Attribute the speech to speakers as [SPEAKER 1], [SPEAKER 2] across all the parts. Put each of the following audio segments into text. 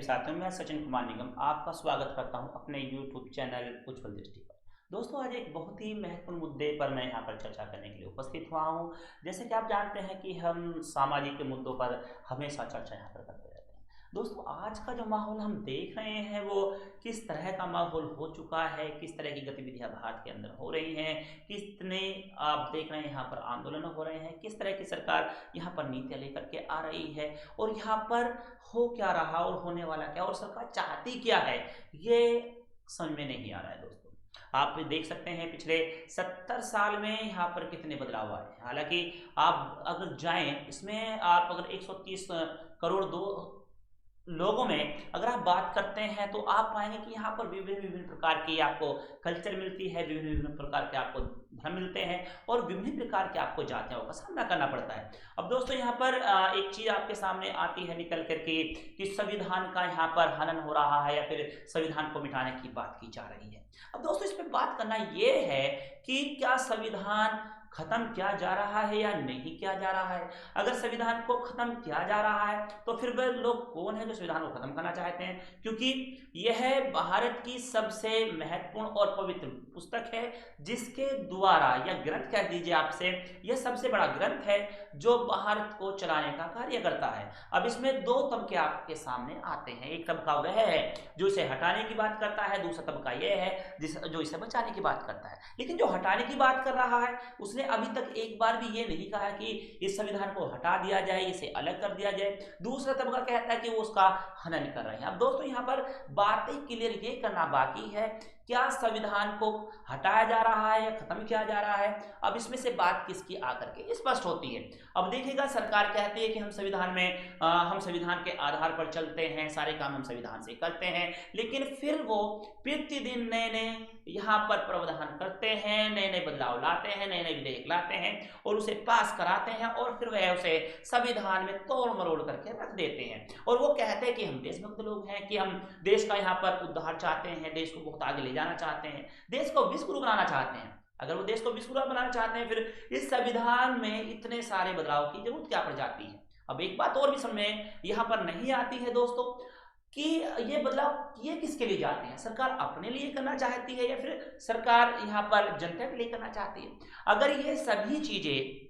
[SPEAKER 1] साथियों, मैं सचिन कुमार निगम आपका स्वागत करता हूं अपने YouTube चैनल उज्ज्वल दृष्टि पर। दोस्तों, आज एक बहुत ही महत्वपूर्ण मुद्दे पर मैं यहां पर चर्चा करने के लिए उपस्थित हुआ हूं। जैसे कि आप जानते हैं कि हम सामाजिक मुद्दों पर हमेशा चर्चा यहां पर करते रहते हैं। दोस्तों, आज का जो माहौल हम देख रहे हैं वो किस तरह का माहौल हो चुका है, किस तरह की गतिविधियां भारत के अंदर हो रही हैं, कितने आप देख रहे हैं यहाँ पर आंदोलन हो रहे हैं, किस तरह की सरकार यहाँ पर नीतियाँ लेकर के आ रही है और यहाँ पर हो क्या रहा और होने वाला क्या और सरकार चाहती क्या है, ये समझ में नहीं आ रहा है। दोस्तों, आप देख सकते हैं पिछले 70 साल में यहाँ पर कितने बदलाव आए हैं। हालांकि आप अगर जाएं इसमें, आप अगर 130 करोड़ दो लोगों में अगर आप बात करते हैं तो आप पाएंगे कि यहाँ पर विभिन्न विभिन्न प्रकार की आपको कल्चर मिलती है, विभिन्न विभिन्न प्रकार के आपको धर्म मिलते हैं और विभिन्न प्रकार के आपको जातियों का सामना करना पड़ता है। अब दोस्तों, यहाँ पर एक चीज आपके सामने आती है निकल करके कि संविधान का यहाँ पर हनन हो रहा है या फिर संविधान को मिटाने की बात की जा रही है। अब दोस्तों, इस पर बात करना ये है कि क्या संविधान खत्म किया जा रहा है या नहीं किया जा रहा है। अगर संविधान को खत्म किया जा रहा है तो फिर वह लोग कौन है जो संविधान को खत्म करना चाहते हैं, क्योंकि यह भारत की सबसे महत्वपूर्ण और पवित्र पुस्तक है जिसके द्वारा, या ग्रंथ कह दीजिए आपसे, यह सबसे बड़ा ग्रंथ है जो भारत को चलाने का कार्य करता है। अब इसमें दो तबके आपके सामने आते हैं। एक तबका वह है जो इसे हटाने की बात करता है, दूसरा तबका यह है जो इसे बचाने की बात करता है। लेकिन जो हटाने की बात कर रहा है उसने अभी तक एक बार भी ये नहीं कहा कि इस संविधान को हटा दिया जाए, इसे अलग कर दिया जाए। दूसरा तबका कहता है कि वो उसका हनन कर रहे हैं। अब दोस्तों, यहाँ पर बातें क्लियर ये करना बाकी है, क्या संविधान को हटाया जा रहा है या खत्म किया जा रहा है। अब इसमें से बात किसकी आकर के स्पष्ट होती है। अब देखिएगा, सरकार कहती है कि हम संविधान के आधार पर चलते हैं, सारे काम हम संविधान से करते हैं, लेकिन फिर वो प्रतिदिन नए नए यहाँ पर प्रावधान करते हैं, नए नए बदलाव लाते हैं, नए नए विधेयक लाते हैं और उसे पास कराते हैं और फिर वह उसे संविधान में तोड़ मरोड़ करके रख देते हैं। और वो कहते हैं कि हम देशभक्त लोग हैं, कि हम देश का यहाँ पर उद्धार चाहते हैं, देश को बहुत आगे ले जाना चाहते हैं, देश को विश्वगुरु बनाना चाहते हैं। अगर वो देश को विश्वगुरु बनाना चाहते हैं, फिर इस संविधान में इतने सारे बदलाव की जरूरत क्या पड़ जाती है। अब एक बात और भी समझ में यहाँ पर नहीं आती है दोस्तों, कि ये बदलाव किए किसके लिए जाते हैं। सरकार अपने लिए करना चाहती है या फिर सरकार यहाँ पर जनता के लिए करना चाहती है। अगर ये सभी चीजें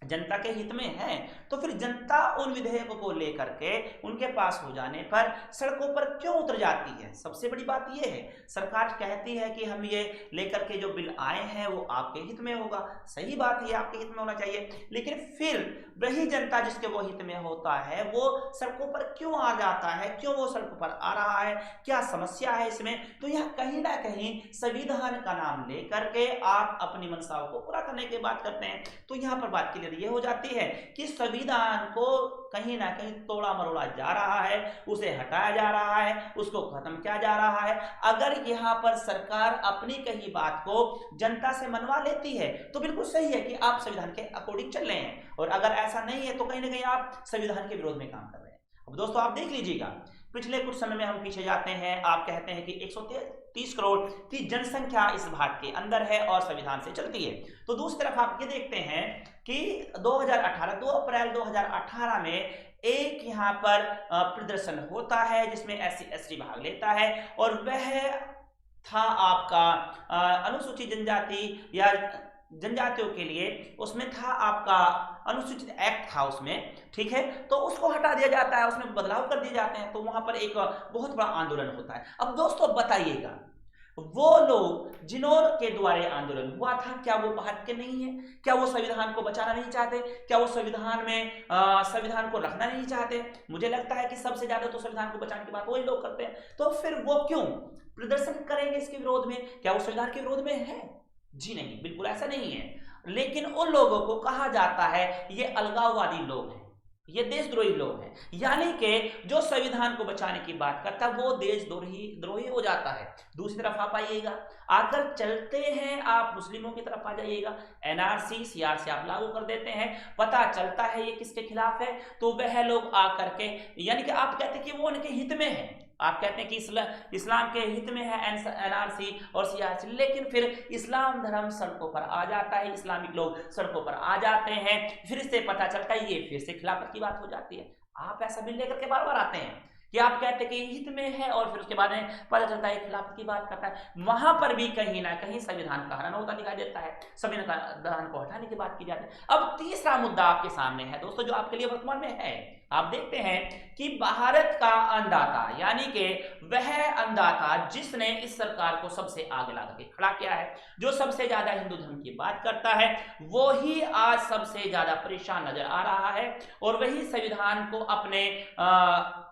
[SPEAKER 1] जनता के हित में है तो फिर जनता उन विधेयकों को लेकर के उनके पास हो जाने पर सड़कों पर क्यों उतर जाती है। सबसे बड़ी बात यह है, सरकार कहती है कि हम ये लेकर के जो बिल आए हैं वो आपके हित में होगा। सही बात है, आपके हित में होना चाहिए, लेकिन फिर वही जनता जिसके वो हित में होता है वो सड़कों पर क्यों आ जाता है, क्यों वो सड़कों पर आ रहा है, क्या समस्या है इसमें। तो यह कहीं ना कहीं संविधान का नाम लेकर के आप अपनी मंशाओं को पूरा करने की बात करते हैं। तो यहाँ पर बात क्लियर ये हो जाती है कि संविधान को कहीं ना कहीं तोड़ा मरोड़ा जा रहा है, उसे हटाया जा रहा है, उसको खत्म किया जा रहा है। अगर यहाँ पर सरकार अपनी कही बात को जनता से मनवा लेती है तो बिल्कुल सही है कि आप संविधान के अकॉर्डिंग चल रहे हैं, और अगर ऐसा नहीं है तो कहीं ना कहीं आप संविधान के विरोध में काम कर रहे हैं। अब दोस्तों, आप देख लीजिएगा, पिछले कुछ समय में हम पीछे जाते हैं, आप कहते हैं कि 130 करोड़ की जनसंख्या इस भारत के अंदर है और संविधान से चलती है। तो दूसरी तरफ आप ये देखते हैं कि 2018 2 अप्रैल 2018 में एक यहाँ पर प्रदर्शन होता है जिसमें SC/ST भाग लेता है, और वह था आपका अनुसूचित जनजाति या जनजातियों के लिए, उसमें था आपका अनुसूचित एक्ट था उसमें, ठीक है। तो उसको हटा दिया जाता है, उसमें बदलाव कर दिए जाते हैं, तो वहां पर एक बहुत बड़ा आंदोलन होता है। अब दोस्तों बताइएगा, वो लोग जिन्हों के द्वारा आंदोलन हुआ था, क्या वो भारत के नहीं है? क्या वो संविधान को बचाना नहीं चाहते? क्या वो संविधान में संविधान को रखना नहीं चाहते? मुझे लगता है कि सबसे ज्यादा तो संविधान को बचाने की बात वही लोग करते हैं। तो फिर वो क्यों प्रदर्शन करेंगे इसके विरोध में? क्या वो संविधान के विरोध में है? जी नहीं, बिल्कुल ऐसा नहीं है। लेकिन उन लोगों को कहा जाता है ये अलगाववादी लोग हैं, ये देशद्रोही लोग हैं, यानी कि जो संविधान को बचाने की बात करता है वो देशद्रोही हो जाता है। दूसरी तरफ आप आइएगा, आकर चलते हैं आप मुस्लिमों की तरफ आ जाइएगा, NRC CRC आप लागू कर देते हैं, पता चलता है ये किसके खिलाफ है, तो वह लोग आकर के, यानी कि आप कहते हैं कि वो उनके हित में है, आप कहते हैं कि इस्लाम के हित में है NRC और CRC, लेकिन फिर इस्लाम धर्म सड़कों पर आ जाता है, इस्लामिक लोग सड़कों पर आ जाते हैं, फिर इससे पता चलता है ये फिर से खिलाफत की बात हो जाती है। आप ऐसा बिल लेकर के बार बार आते हैं कि आप कहते कि हित में है और फिर उसके बाद में पता चलता है खिलाफत की बात करता है। वहां पर भी कहीं ना कहीं संविधान का हनन होता दिखाई देता है, संविधान को हटाने की बात की जाती है। अब तीसरा मुद्दा आपके सामने है दोस्तों, जो आपके लिए वर्तमान में है। आप देखते हैं कि भारत का अन्नदाता, यानी कि वह अन्नदाता जिसने इस सरकार को सबसे आगे ला करके खड़ा किया है, जो सबसे ज्यादा हिंदू धर्म की बात करता है, वो ही आज सबसे ज्यादा परेशान नजर आ रहा है और वही संविधान को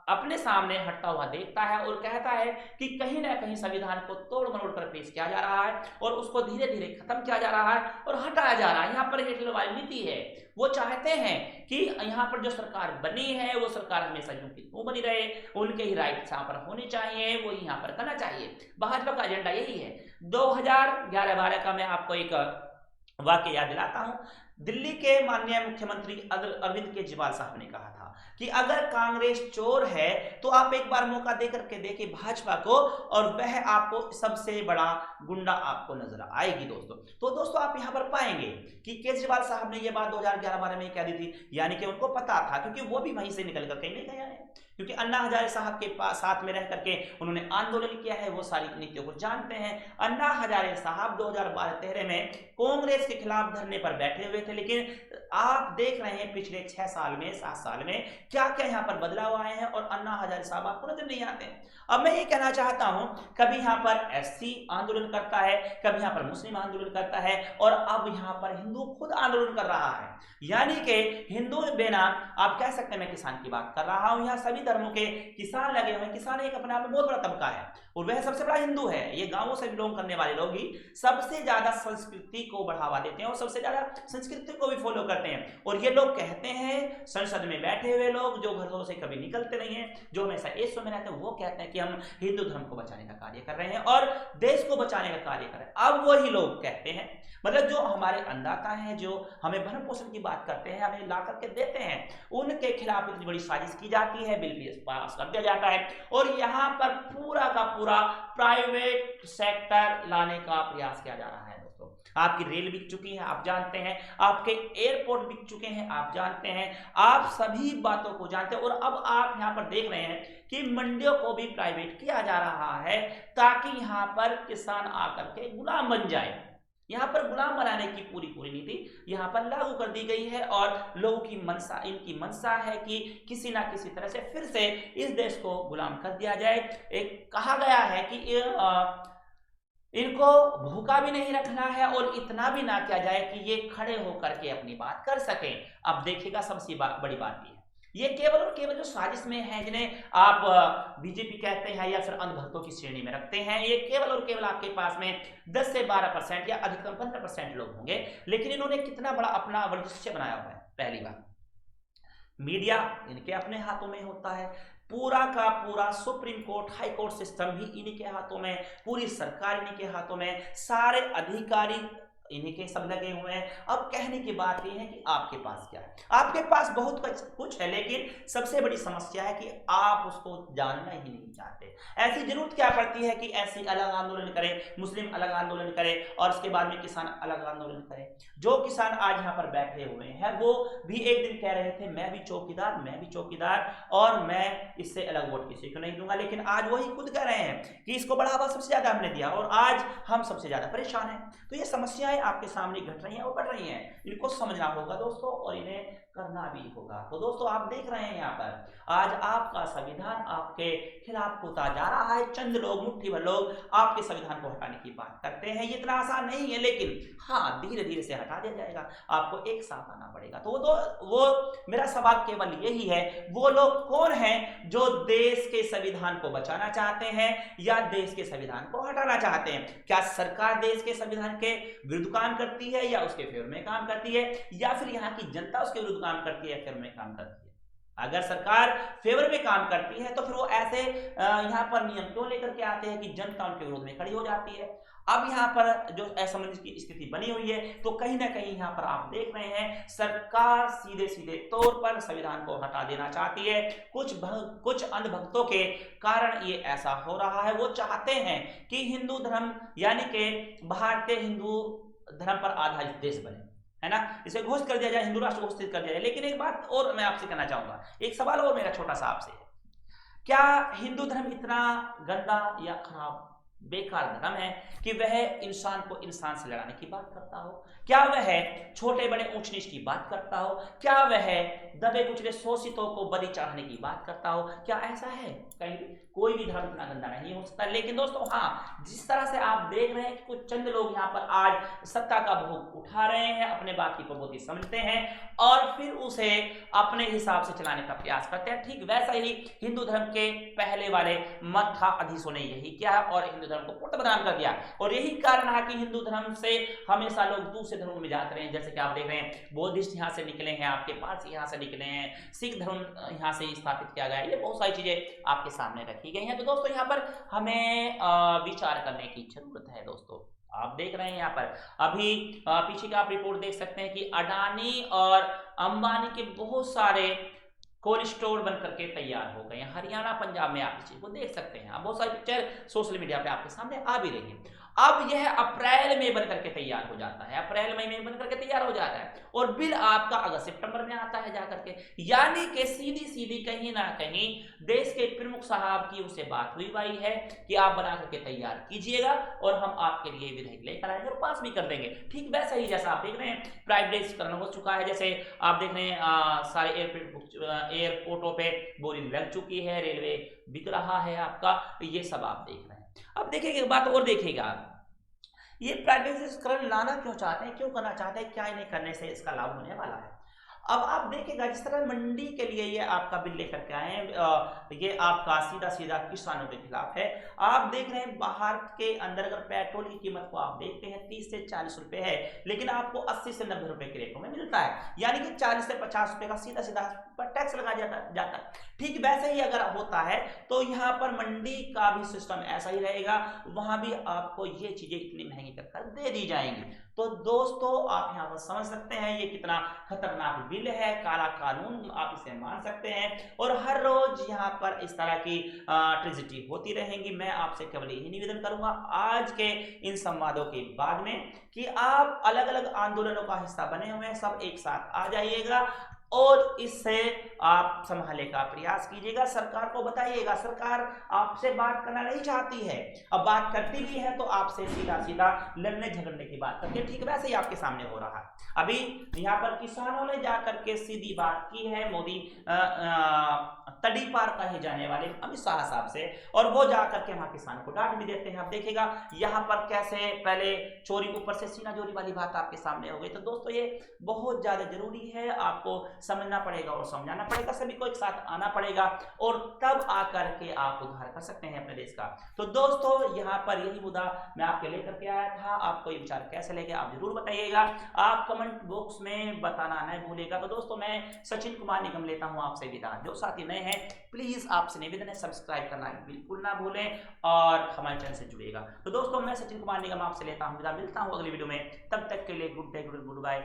[SPEAKER 1] अपने सामने हटता हुआ देखता है और कहता है कि कहीं ना कहीं संविधान को तोड़ मरोड़ कर पेश किया जा रहा है और उसको धीरे धीरे खत्म किया जा रहा है और हटाया जा रहा है। यहाँ पर हिटलर वाली नीति है, वो चाहते हैं कि यहाँ पर जो सरकार बनी है वो सरकार हमेशा यूं की त्यों बनी रहे, उनके ही राइट्स यहाँ पर होने चाहिए, वो यहाँ पर करना चाहिए। भाजपा का एजेंडा यही है। 2011-12 का मैं आपको एक वाक्य याद दिलाता हूं। दिल्ली के माननीय मुख्यमंत्री अरविंद केजरीवाल साहब ने कहा था कि अगर कांग्रेस चोर है तो आप एक बार मौका दे करके देखिए भाजपा को और वह आपको सबसे बड़ा गुंडा आपको नजर आएगी दोस्तों। तो दोस्तों आप यहां पर पाएंगे कि केजरीवाल साहब ने यह बात 2011-12 में कह दी थी, यानी कि उनको पता था, क्योंकि वो भी वहीं से निकल कर कहीं नहीं गया है, क्योंकि अन्ना हजारे साहब के पास साथ में रह करके उन्होंने आंदोलन किया है, वो सारी नीतियों को जानते हैं। अन्ना हजारे साहब 2012-13 में कांग्रेस के खिलाफ धरने पर बैठे हुए थे, लेकिन आप देख रहे हैं पिछले 6 साल में 7 साल में क्या क्या यहाँ पर बदलाव आए हैं और अन्ना हजारे साहब आपको नजर नहीं आते हैं। अब मैं ये कहना चाहता हूं, कभी यहाँ पर एससी आंदोलन करता है, कभी यहाँ पर मुस्लिम आंदोलन करता है और अब यहाँ पर हिंदू खुद आंदोलन कर रहा है, यानी कि हिंदू बेनाम आप कह सकते हैं। मैं किसान की बात कर रहा हूं, यहाँ सभी धर्मों के किसान लगे हुए हैं। किसान एक अपने आप में बहुत बड़ा तबका है और वह सबसे बड़ा हिंदू है। ये गांवों से बिलोंग करने वाले लोग ही सबसे ज्यादा संस्कृति को बढ़ावा देते हैं और सबसे ज्यादा संस्कृति को भी फॉलो करते हैं। और ये लोग कहते हैं, संसद में बैठे हुए लोग जो घरों से कभी निकलते नहीं है, जो हमेशा एसो में रहते हैं, वो कहते हैं कि हम हिंदू धर्म को बचाने का कार्य कर रहे हैं और देश को बचाने का कार्य कर रहे हैं। अब वही लोग कहते हैं, मतलब जो हमारे अन्नदाता हैं, जो हमें भरण पोषण की बात करते हैं, हमें ला करके देते हैं, उनके खिलाफ इतनी बड़ी साजिश की जाती है, बिल पास कर दिया जाता है और यहाँ पर पूरा का पूरा प्राइवेट सेक्टर लाने का प्रयास किया जा रहा है। दोस्तों आपकी रेल बिक चुकी है, आप जानते हैं, आपके एयरपोर्ट बिक चुके हैं, आप जानते हैं, आप सभी बातों को जानते हैं और अब आप यहाँ पर देख रहे हैं कि मंडियों को भी प्राइवेट किया जा रहा है ताकि यहाँ पर किसान आकर के गुलाम बन जाए। यहाँ पर गुलाम बनाने की पूरी नीति यहाँ पर लागू कर दी गई है और लोगों की मनसा, इनकी मनसा है कि किसी ना किसी तरह से फिर से इस देश को गुलाम कर दिया जाए। एक कहा गया है कि इनको भूखा भी नहीं रखना है और इतना भी ना किया जाए कि ये खड़े होकर के अपनी बात कर सकें। अब देखिएगा सबसे बड़ी बात ये केवल और केवल जो साजिश में है, जिन्हें आप बीजेपी कहते हैं या फिर अंधभक्तों की श्रेणी में रखते हैं, ये केवल और केवल आपके पास में 10 से 12% या अधिकतम 15% लोग होंगे। लेकिन इन्होंने कितना बड़ा अपना वर्चस्व बनाया हुआ है। पहली बात, मीडिया इनके अपने हाथों में होता है, पूरा का पूरा supreme court high court system भी इन्हीं के हाथों में, पूरी सरकार इन्हीं के हाथों में, सारे अधिकारी इन्हीं के सब लगे हुए हैं। अब कहने की बात यह है कि आपके पास क्या है, आपके पास बहुत कुछ है, लेकिन सबसे बड़ी समस्या है कि आप उसको जानना ही नहीं चाहते। ऐसी जरूरत क्या पड़ती है कि ऐसी अलग आंदोलन करें, मुस्लिम अलग आंदोलन करें और उसके बाद में किसान अलग आंदोलन करें। जो किसान आज यहाँ पर बैठे हुए हैं वो भी एक दिन कह रहे थे मैं भी चौकीदार और मैं इससे अलग वोट किसी को नहीं दूंगा, लेकिन आज वही खुद कह रहे हैं कि इसको बढ़ावा सबसे ज्यादा हमने दिया और आज हम सबसे ज्यादा परेशान हैं। तो ये समस्याएं आपके सामने घट रही हैं और बढ़ रही हैं, इनको समझना होगा दोस्तों और इन्हें करना भी होगा। तो दोस्तों आप देख रहे हैं यहाँ पर आज आपका संविधान आपके खिलाफ होता जा रहा है। चंद लोग, मुट्ठी भर लोग आपके संविधान को हटाने की बात करते हैं। ये इतना आसान नहीं है, लेकिन हाँ धीरे धीरे से हटा दिया जाएगा, आपको एक साथ आना पड़ेगा। तो वो मेरा सवाल केवल यही है, वो लोग कौन हैं जो देश के संविधान को बचाना चाहते हैं या देश के संविधान को हटाना चाहते हैं? क्या सरकार देश के संविधान के विरुद्ध काम करती है या उसके फेवर में काम करती है, या फिर यहाँ की जनता उसके विरुद्ध काम करती है, फेवर में काम करती है? अगर सरकार फेवर में काम करती है तो फिर वो ऐसे यहाँ पर नियम क्यों लेकर के आते हैं कि जनता उनके विरोध में खड़ी हो जाती है? अब यहाँ पर जो असमंजस की स्थिति बनी हुई है, तो कहीं ना कहीं यहाँ पर आप देख रहे हैं सरकार सीधे तौर पर संविधान को हटा देना चाहती है। कुछ अंधभक्तों के कारण ये ऐसा हो रहा है। वो चाहते हैं कि हिंदू धर्म यानी कि भारतीय हिंदू धर्म पर आधारित देश बने, है ना, इसे घोषित कर दिया जाए, हिंदू राष्ट्र घोषित कर दिया जाए। लेकिन एक बात और मैं आपसे कहना चाहूंगा, एक सवाल और मेरा छोटा सा आपसे है क्या हिंदू धर्म इतना गंदा या खराब बेकार धर्म है कि वह इंसान को इंसान से लड़ाने की बात करता हो? क्या वह छोटे बड़े ऊंच नीच की बात करता हो? क्या वह दबे कुचले शोषितों को बलि चढ़ाने की बात करता हो? क्या ऐसा है? कहीं कोई भी धर्म इतना गंदा नहीं हो सकता। लेकिन दोस्तों हाँ, जिस तरह से आप देख रहे हैं कि कुछ चंद लोग यहाँ पर आज सत्ता का भोग उठा रहे हैं, अपने बात की प्रबुद्धि समझते हैं और फिर उसे अपने हिसाब से चलाने का प्रयास करते हैं, ठीक वैसा ही हिंदू धर्म के पहले वाले मठाधीशों ने यही किया और हिंदू धर्म को पूर्ण बदनाम कर दिया। और यही कारण है कि हिंदू धर्म से हमेशा लोग दूसरे धर्मों में जाते रहे हैं। जैसे कि आप देख रहे हैं बौद्धिस्ट यहाँ से निकले हैं, आपके पास यहाँ से निकले हैं, सिख धर्म यहाँ से स्थापित किया गया है, ये बहुत सारी चीजें आपके सामने रखी गई हैं। तो दोस्तों यहाँ पर हमें विचार करने की जरूरत है। दोस्तों आप देख रहे हैं यहाँ पर अभी पीछे का आप रिपोर्ट देख सकते हैं कि अडानी और अंबानी के बहुत सारे कोल्ड स्टोर बन करके तैयार हो गए हैं। हरियाणा पंजाब में आप इस चीज को देख सकते हैं, आप बहुत सारी पिक्चर सोशल मीडिया पे आपके सामने आ भी रही है। अब यह अप्रैल में बन करके तैयार हो जाता है, अप्रैल मई में बन करके तैयार हो जाता है और बिल आपका अगस्त सितंबर में आता है जाकर के। यानी कि सीधी सीधी कहीं ना कहीं देश के प्रमुख साहब की उससे बात हुई भाई है कि आप बना करके तैयार कीजिएगा और हम आपके लिए विधेयक लेकर आएंगे और पास भी कर देंगे। ठीक वैसा ही जैसा आप देख रहे हैं प्राइवेटाइजेशन हो चुका है। जैसे आप देख रहे हैं सारे एयरपोर्टों पे बोरिंग लग चुकी है, रेलवे बिक रहा है आपका, ये सब आप देख रहे हैं। अब देखिए एक बात और देखिएगा, ये प्राइवेटाइजेशन लाना क्यों चाहते हैं, क्यों करना चाहते हैं, क्या इन्हें करने से इसका लाभ होने वाला है? अब आप देखिएगा जिस तरह मंडी के लिए ये आपका बिल लेकर के आए हैं, ये आपका सीधा सीधा किसानों के खिलाफ है। आप देख रहे हैं बाहर के अंदर अगर पेट्रोल की कीमत को आप देखते हैं 30 से 40 रुपए है, लेकिन आपको 80 से 90 रुपए के रेटों में मिलता है, यानी कि 40 से 50 रुपए का सीधा सीधा पर टैक्स लगाया जाता है। ठीक वैसे ही अगर होता है तो यहाँ पर मंडी का भी सिस्टम ऐसा ही रहेगा, वहां भी आपको ये चीजें इतनी महंगी कर दे दी जाएंगी। तो दोस्तों आप यहाँ पर समझ सकते हैं ये कितना खतरनाक बिल है, काला कानून आप इसे मान सकते हैं। और हर रोज यहाँ पर इस तरह की ट्रेजेडी होती रहेंगी। मैं आपसे केवल यही निवेदन करूंगा आज के इन संवादों के बाद में कि आप अलग अलग आंदोलनों का हिस्सा बने हुए हैं, सब एक साथ आ जाइएगा और इससे आप संभालने का प्रयास कीजिएगा। सरकार को बताइएगा, सरकार आपसे बात करना नहीं चाहती है, अब बात करती भी है तो आपसे सीधा सीधा लड़ने झगड़ने की बात करती है। ठीक वैसे ही आपके सामने हो रहा है। अभी यहाँ पर किसानों ने जाकर के सीधी बात की है मोदी तड़ी पार कहे जाने वाले अमित शाह साहब से, और वो जाकर के वहां किसानों को डांट भी देते हैं। आप देखिएगा यहाँ पर कैसे पहले चोरी ऊपर से सीना चोरी वाली बात आपके सामने हो गई। तो दोस्तों ये बहुत ज्यादा जरूरी है, आपको समझना पड़ेगा और समझाना पड़ेगा, सभी को एक साथ आना पड़ेगा और तब आकर के आप उद्धार कर सकते हैं अपने देश का। तो दोस्तों यहाँ पर यही मुद्दा मैं आपके लेकर के आया था, आपको ये विचार कैसे लगे आप जरूर बताइएगा, आप कमेंट बॉक्स में बताना नहीं भूलिएगा। तो दोस्तों मैं सचिन कुमार निगम लेता हूँ आपसे विदा। जो साथी नए हैं प्लीज आपसे निवेदन है सब्सक्राइब करना बिल्कुल ना भूलें और हमारे चैनल से जुड़िएगा। तो दोस्तों मैं सचिन कुमार निगम आपसे लेता हूँ विदा, मिलता हूँ अगली वीडियो में, तब तक के लिए गुड डे गुड बाय।